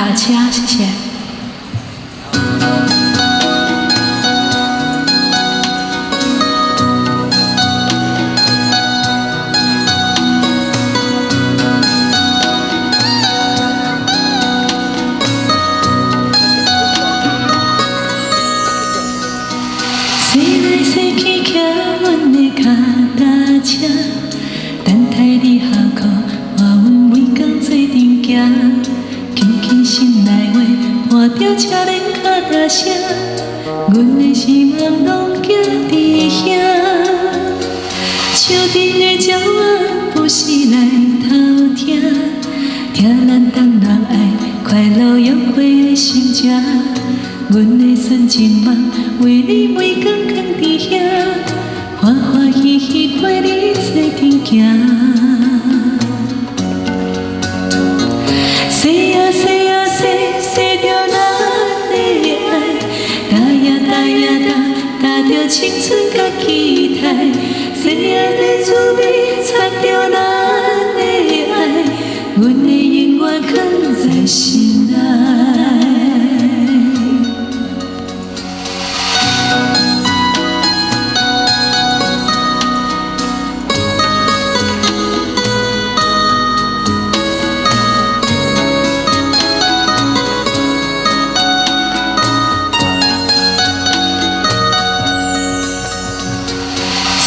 打车，谢谢。驶来驶去，骑阮的脚踏车，等待你下课，换阮每工做阵行。轻轻心内话，伴着车轮脚踏声，阮的希望拢寄伫遐。树顶的鸟仔不时来偷听，听咱当人爱快乐约会的心情。阮的纯情梦，为你每工放伫遐，欢欢喜喜陪你做阵行。西呀西呀西，西着咱的爱，踏呀踏呀踏，踏着青春甲期待。西呀的滋味，插着咱的爱，阮的永远藏在心内。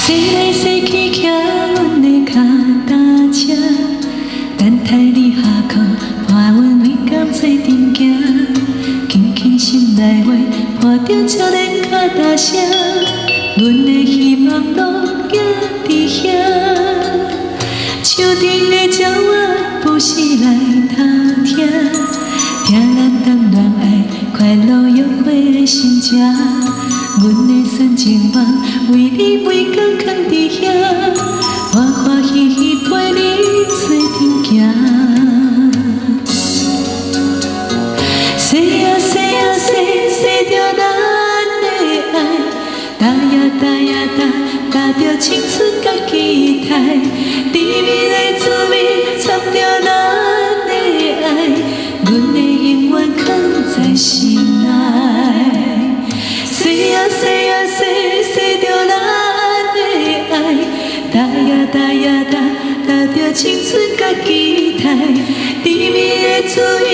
驶来驶去，骑阮的脚踏车，等待你下课，伴阮每工做阵行。轻轻心内话，伴着车轮脚踏声，阮的希望拢寄伫遐。树顶的鸟仔不时来偷听，听咱当恋爱快乐约会的心情。阮的纯情梦，为你每工放伫遐，欢欢喜喜陪你做阵行。西呀西呀西，西着咱的爱，踏呀踏呀踏，踏着青春甲期待。甜蜜的滋味，插着咱的爱，阮的永远藏在心内。西呀西呀西，西着咱的爱，踏呀踏呀踏，踏着青春甲期待。甜蜜的滋味，